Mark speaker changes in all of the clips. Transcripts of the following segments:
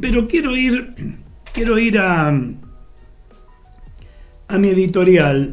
Speaker 1: Pero quiero ir a mi editorial.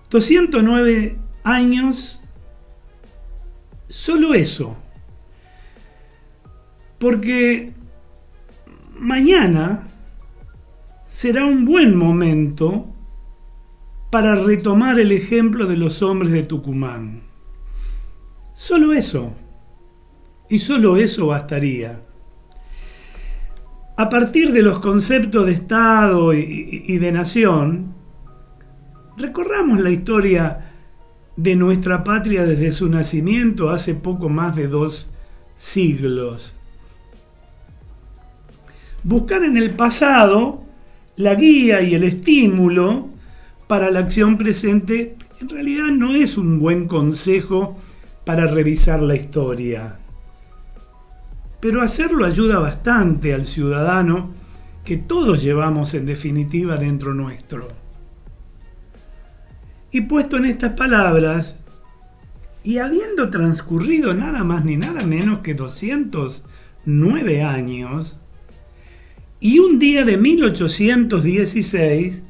Speaker 1: 209 años, solo eso. Porque mañana será un buen momento para retomar el ejemplo de los hombres de Tucumán. Solo eso. Y solo eso bastaría. A partir de los conceptos de Estado y de nación, recorramos la historia de nuestra patria desde su nacimiento hace poco más de 2 siglos. Buscar en el pasado la guía y el estímulo para la acción presente en realidad no es un buen consejo para revisar la historia. Pero hacerlo ayuda bastante al ciudadano que todos llevamos en definitiva dentro nuestro. Y puesto en estas palabras, y habiendo transcurrido nada más ni nada menos que 209 años, y un día de 1816,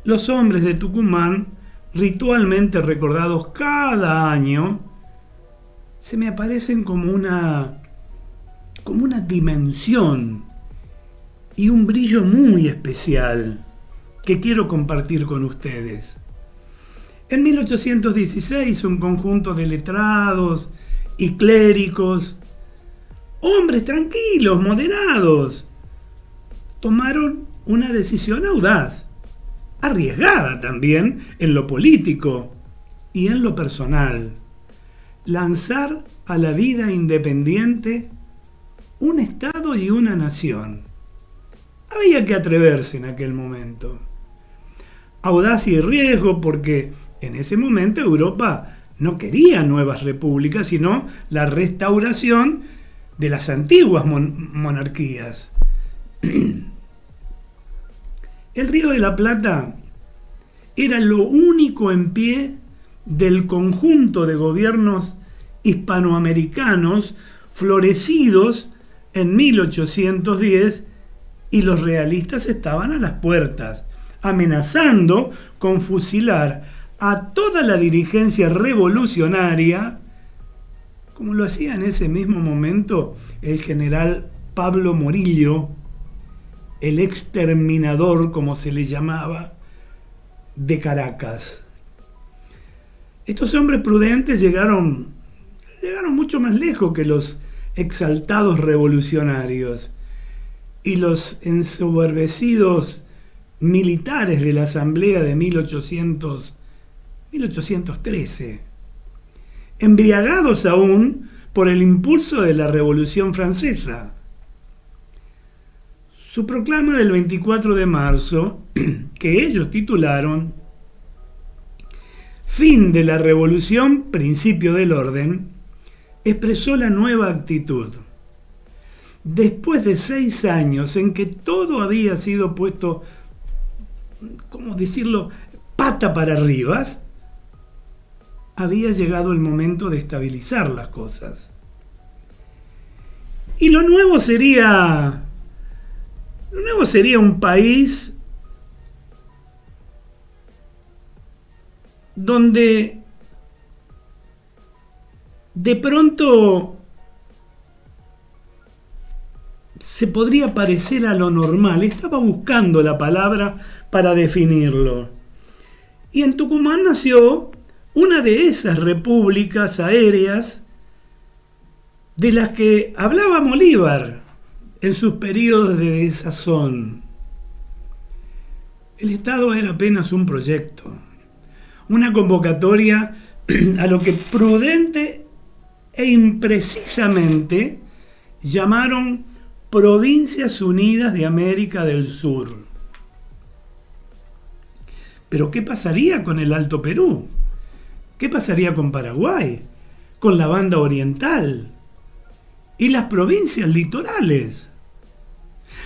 Speaker 1: los hombres de Tucumán, ritualmente recordados cada año, se me aparecen como una dimensión y un brillo muy especial que quiero compartir con ustedes. En 1816, un conjunto de letrados y clérigos, hombres tranquilos, moderados, tomaron una decisión audaz, arriesgada también en lo político y en lo personal: lanzar a la vida independiente un Estado y una nación. Había que atreverse en aquel momento. Audacia y riesgo porque en ese momento Europa no quería nuevas repúblicas, sino la restauración de las antiguas monarquías. El Río de la Plata era lo único en pie del conjunto de gobiernos hispanoamericanos florecidos en 1810, y los realistas estaban a las puertas, amenazando con fusilar a toda la dirigencia revolucionaria, como lo hacía en ese mismo momento el general Pablo Morillo, el exterminador, como se le llamaba, de Caracas. Estos hombres prudentes llegaron mucho más lejos que los exaltados revolucionarios y los ensoberbecidos militares de la Asamblea de 1813, embriagados aún por el impulso de la Revolución Francesa. Su proclama del 24 de marzo, que ellos titularon Fin de la Revolución, Principio del Orden, expresó la nueva actitud. Después de 6 años en que todo había sido puesto, ¿cómo decirlo?, pata para arriba, había llegado el momento de estabilizar las cosas. Y lo nuevo sería un país donde de pronto se podría parecer a lo normal. Estaba buscando la palabra para definirlo. Y en Tucumán nació una de esas repúblicas aéreas de las que hablaba Bolívar en sus periodos de desazón. El Estado era apenas un proyecto, una convocatoria a lo que prudente e imprecisamente llamaron Provincias Unidas de América del Sur. Pero ¿qué pasaría con el Alto Perú? ¿Qué pasaría con Paraguay? ¿Con la banda oriental? ¿Y las provincias litorales?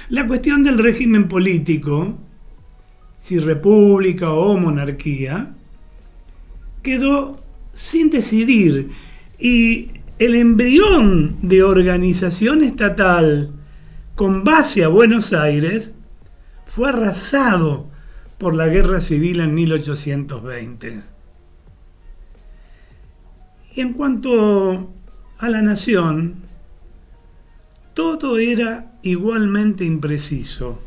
Speaker 1: La cuestión del régimen político, si república o monarquía, quedó sin decidir, y el embrión de organización estatal con base a Buenos Aires fue arrasado por la Guerra Civil en 1820. Y en cuanto a la nación, todo era igualmente impreciso.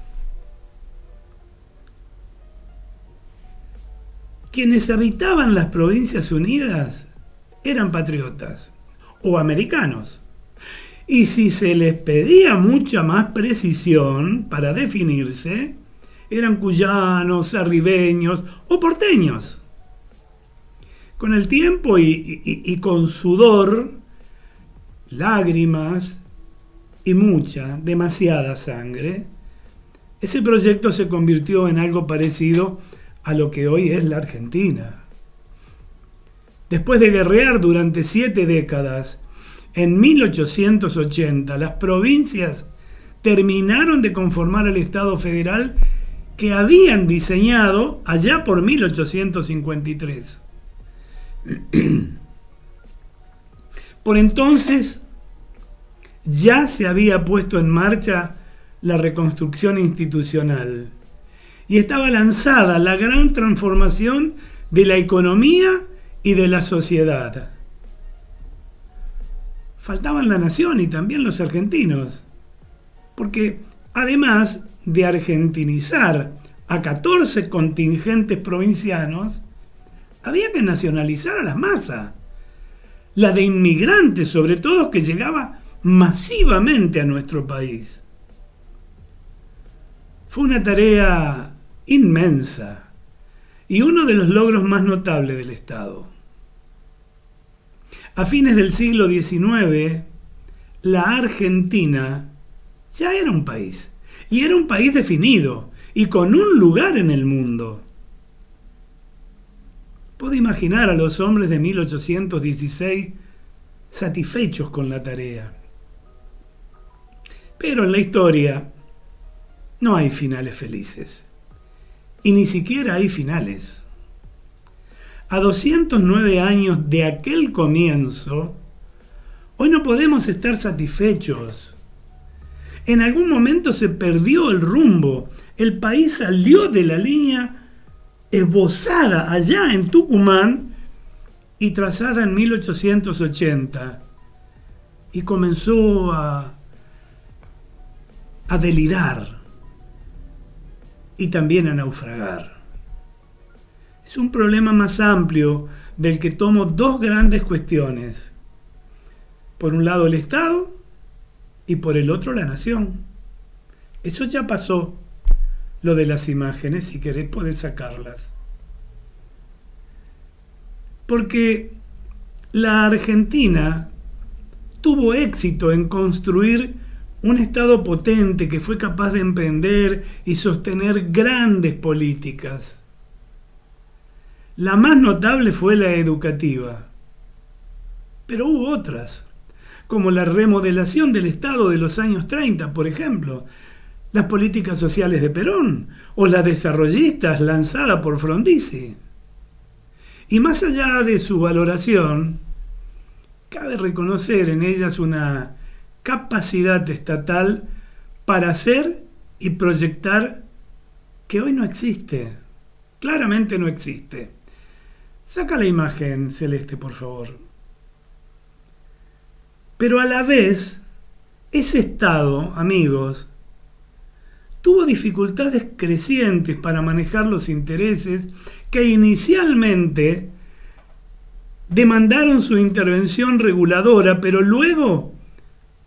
Speaker 1: Quienes habitaban las Provincias Unidas eran patriotas o americanos. Y si se les pedía mucha más precisión para definirse, eran cuyanos, arribeños o porteños. Con el tiempo y con sudor, lágrimas y demasiada sangre, ese proyecto se convirtió en algo parecido a lo que hoy es la Argentina. Después de guerrear durante 7 décadas, en 1880 las provincias terminaron de conformar el Estado federal que habían diseñado allá por 1853. Por entonces ya se había puesto en marcha la reconstrucción institucional y estaba lanzada la gran transformación de la economía y de la sociedad. Faltaban la nación y también los argentinos, porque además de argentinizar a 14 contingentes provincianos, había que nacionalizar a las masas, la de inmigrantes sobre todo, que llegaba masivamente a nuestro país. Fue una tarea inmensa y uno de los logros más notables del Estado. A fines del siglo XIX, la Argentina ya era un país, y era un país definido y con un lugar en el mundo. Puedo imaginar a los hombres de 1816 satisfechos con la tarea. Pero en la historia no hay finales felices, y ni siquiera hay finales. A 209 años de aquel comienzo, hoy no podemos estar satisfechos. En algún momento se perdió el rumbo, el país salió de la línea esbozada allá en Tucumán y trazada en 1880, y comenzó a delirar y también a naufragar. Es un problema más amplio del que tomo dos grandes cuestiones. Por un lado el Estado y por el otro la nación. Eso ya pasó. Lo de las imágenes, si querés podés sacarlas. Porque la Argentina tuvo éxito en construir un Estado potente que fue capaz de emprender y sostener grandes políticas. La más notable fue la educativa, pero hubo otras, como la remodelación del Estado de los años 30, por ejemplo, las políticas sociales de Perón o las desarrollistas lanzadas por Frondizi. Y más allá de su valoración, cabe reconocer en ellas una capacidad estatal para hacer y proyectar que hoy no existe, claramente no existe. Saca la imagen, Celeste, por favor. Pero a la vez, ese Estado, amigos, tuvo dificultades crecientes para manejar los intereses que inicialmente demandaron su intervención reguladora, pero luego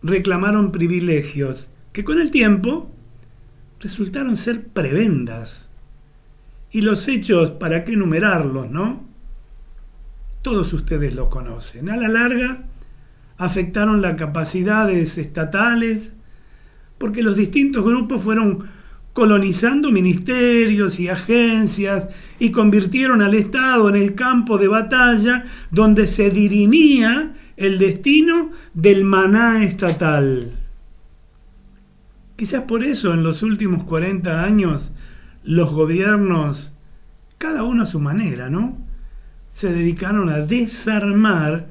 Speaker 1: reclamaron privilegios que con el tiempo resultaron ser prebendas. Y los hechos, ¿para qué enumerarlos, no? Todos ustedes los conocen. A la larga, afectaron las capacidades estatales, porque los distintos grupos fueron colonizando ministerios y agencias y convirtieron al Estado en el campo de batalla donde se dirimía el destino del maná estatal. Quizás por eso en los últimos 40 años los gobiernos, cada uno a su manera, ¿no?, se dedicaron a desarmar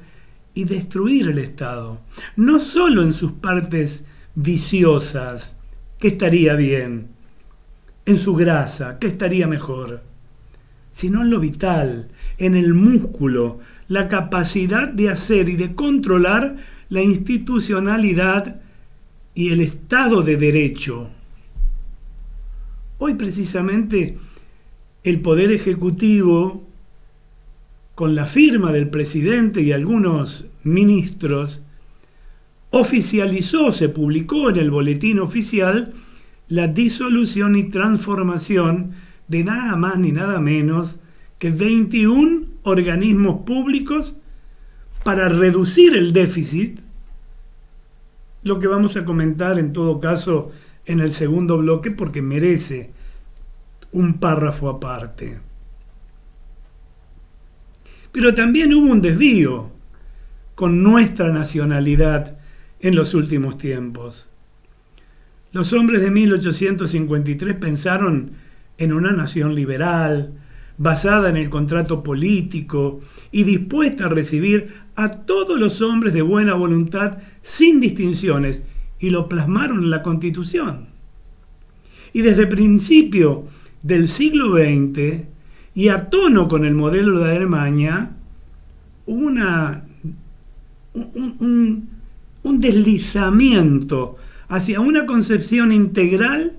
Speaker 1: y destruir el Estado, no solo en sus partes viciosas, que estaría bien, en su grasa, que estaría mejor, sino en lo vital, en el músculo, la capacidad de hacer y de controlar la institucionalidad y el Estado de Derecho. Hoy precisamente el Poder Ejecutivo, con la firma del presidente y algunos ministros, oficializó, se publicó en el boletín oficial, la disolución y transformación de nada más ni nada menos que 21 organismos públicos para reducir el déficit, lo que vamos a comentar en todo caso en el segundo bloque porque merece un párrafo aparte. Pero también hubo un desvío con nuestra nacionalidad en los últimos tiempos. Los hombres de 1853 pensaron en una nación liberal, basada en el contrato político y dispuesta a recibir a todos los hombres de buena voluntad sin distinciones, y lo plasmaron en la Constitución. Y desde el principio del siglo XX, y a tono con el modelo de Alemania, hubo un deslizamiento hacia una concepción integral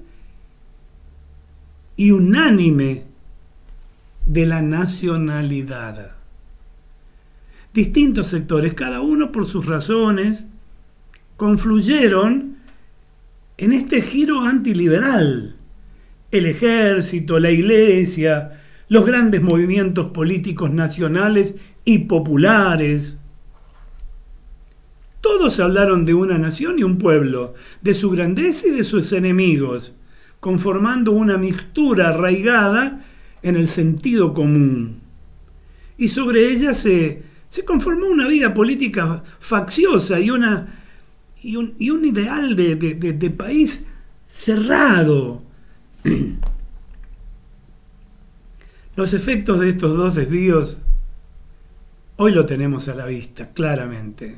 Speaker 1: y unánime de la nacionalidad. Distintos sectores, cada uno por sus razones, confluyeron en este giro antiliberal. El ejército, la iglesia, los grandes movimientos políticos nacionales y populares. Todos hablaron de una nación y un pueblo, de su grandeza y de sus enemigos, conformando una mixtura arraigada en el sentido común. Y sobre ella se conformó una vida política facciosa y un ideal de país cerrado. Los efectos de estos dos desvíos hoy lo tenemos a la vista, claramente.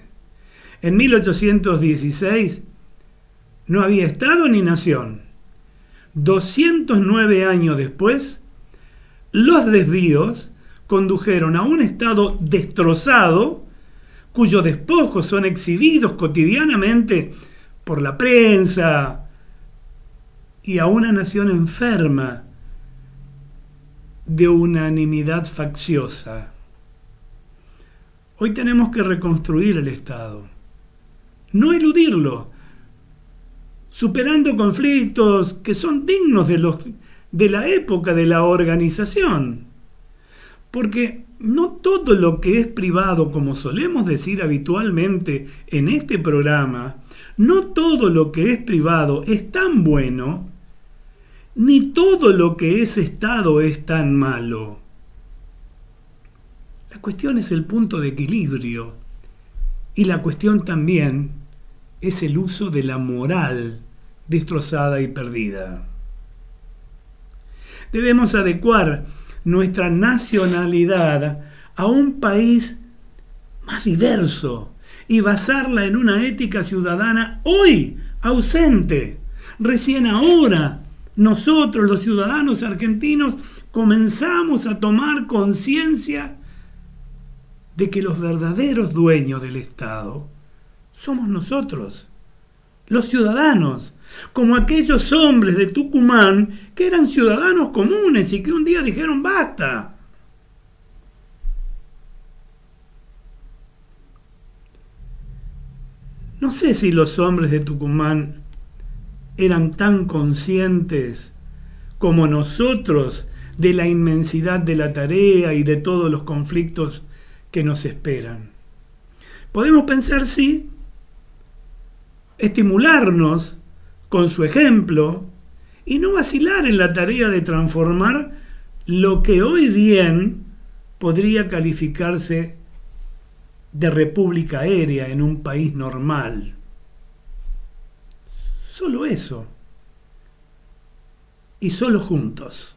Speaker 1: En 1816 no había Estado ni nación. 209 años después, los desvíos condujeron a un Estado destrozado, cuyos despojos son exhibidos cotidianamente por la prensa, y a una nación enferma de unanimidad facciosa. Hoy tenemos que reconstruir el Estado, no eludirlo, superando conflictos que son dignos de la época de la organización. Porque no todo lo que es privado, como solemos decir habitualmente en este programa, no todo lo que es privado es tan bueno, ni todo lo que es Estado es tan malo. La cuestión es el punto de equilibrio, y la cuestión también es el uso de la moral destrozada y perdida. Debemos adecuar nuestra nacionalidad a un país más diverso y basarla en una ética ciudadana hoy ausente. Recién ahora nosotros, los ciudadanos argentinos, comenzamos a tomar conciencia de que los verdaderos dueños del Estado somos nosotros, los ciudadanos, como aquellos hombres de Tucumán que eran ciudadanos comunes y que un día dijeron basta. No sé si los hombres de Tucumán eran tan conscientes como nosotros de la inmensidad de la tarea y de todos los conflictos que nos esperan. Podemos pensar, sí, estimularnos con su ejemplo y no vacilar en la tarea de transformar lo que hoy bien podría calificarse de república aérea en un país normal. Solo eso. Y solo juntos.